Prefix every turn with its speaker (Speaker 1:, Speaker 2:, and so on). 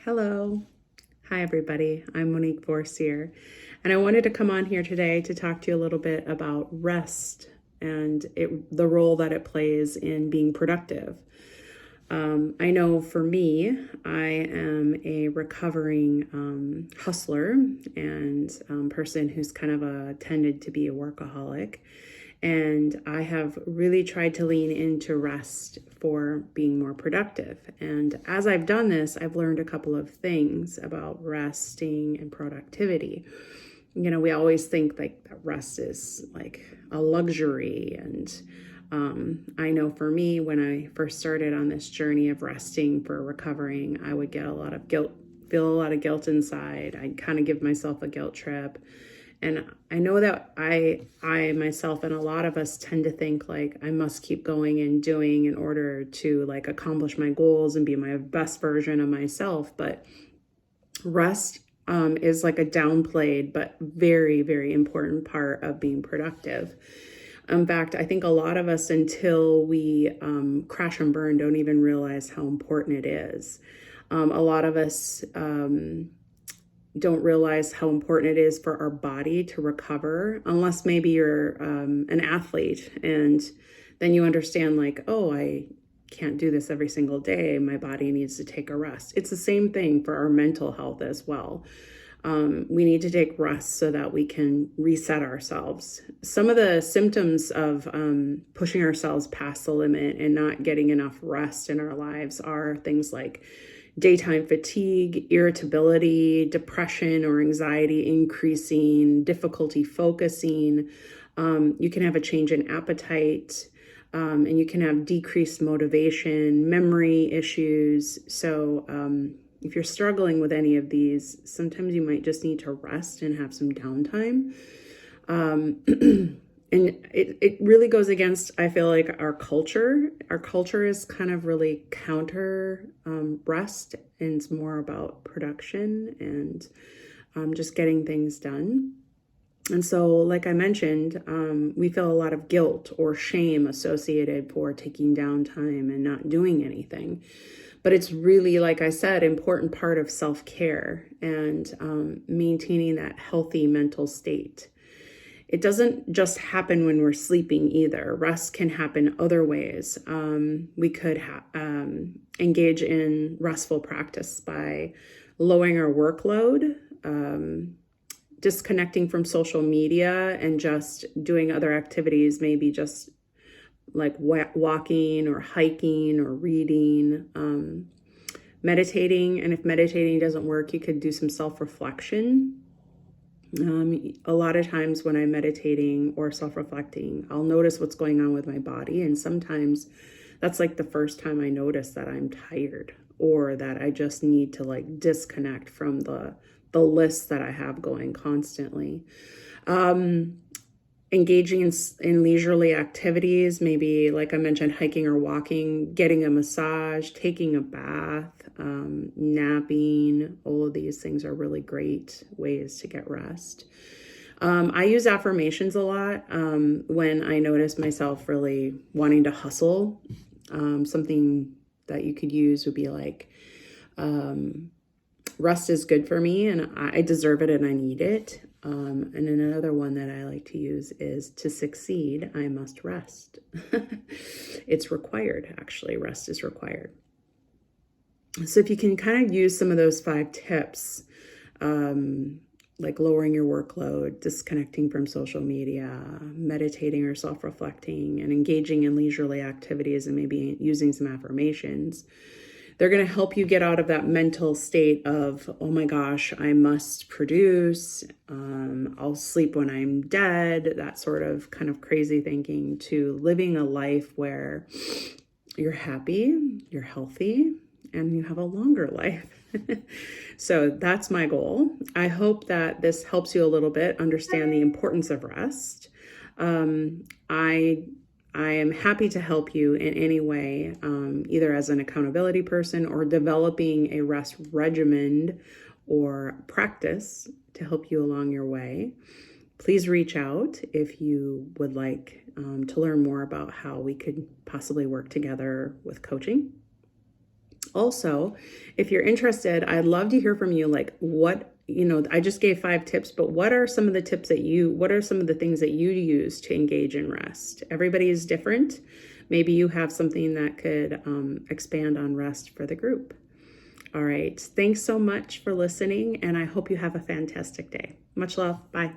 Speaker 1: Hello. Hi, everybody. I'm Monique Forcier, and I wanted to come on here today to talk to you a little bit about rest and the role that it plays in being productive. I know for me, I am a recovering hustler and person who's kind of tended to be a workaholic. And I have really tried to lean into rest for being more productive. And as I've done this, I've learned a couple of things about resting and productivity. We always think like that rest is like a luxury. And I know for me, when I first started on this journey of resting for recovering, I would get a lot of guilt, feel a lot of guilt inside. I'd kind of give myself a guilt trip. And I know that I myself and a lot of us tend to think like I must keep going and doing in order to like accomplish my goals and be my best version of myself. But rest is like a downplayed but very, very important part of being productive. In fact, I think a lot of us, until we crash and burn, don't even realize how important it is. A lot of us don't realize how important it is for our body to recover, unless maybe you're an athlete and then you understand like, oh, I can't do this every single day. My body needs to take a rest. It's the same thing for our mental health as well. We need to take rest so that we can reset ourselves. Some of the symptoms of pushing ourselves past the limit and not getting enough rest in our lives are things like daytime fatigue, irritability, depression or anxiety increasing, difficulty focusing. You can have a change in appetite, and you can have decreased motivation, memory issues. So if you're struggling with any of these, sometimes you might just need to rest and have some downtime. And it really goes against, I feel like, our culture. Our culture is kind of really counter rest, and it's more about production and just getting things done. And so, like I mentioned, we feel a lot of guilt or shame associated for taking downtime and not doing anything. But it's really, like I said, important part of self-care and maintaining that healthy mental state. It doesn't just happen when we're sleeping either. Rest can happen other ways. We could engage in restful practice by lowering our workload, disconnecting from social media, and just doing other activities, maybe just like walking or hiking or reading, meditating. And if meditating doesn't work, you could do some self-reflection. A lot of times when I'm meditating or self-reflecting, I'll notice what's going on with my body. And sometimes that's like the first time I notice that I'm tired or that I just need to like disconnect from the list that I have going constantly. Engaging in leisurely activities, maybe like I mentioned, hiking or walking, getting a massage, taking a bath, napping. All of these things are really great ways to get rest. I use affirmations a lot when I notice myself really wanting to hustle. Something that you could use would be like, rest is good for me and I deserve it and I need it. And then another one that I like to use is, to succeed, I must rest. It's required, actually. Rest is required. So if you can kind of use some of those 5 tips, like lowering your workload, disconnecting from social media, meditating or self-reflecting, and engaging in leisurely activities, and maybe using some affirmations, they're going to help you get out of that mental state of, oh my gosh, I must produce, I'll sleep when I'm dead, that sort of kind of crazy thinking, to living a life where you're happy, you're healthy, and you have a longer life. So that's my goal. I hope that this helps you a little bit understand the importance of rest. I am happy to help you in any way, either as an accountability person or developing a rest regimen or practice to help you along your way. Please reach out if you would like to learn more about how we could possibly work together with coaching. Also, if you're interested, I'd love to hear from you. Like, what, I just gave 5 tips, but what are some of the what are some of the things that you use to engage in rest? Everybody is different. Maybe you have something that could expand on rest for the group. All right. Thanks so much for listening, and I hope you have a fantastic day. Much love. Bye.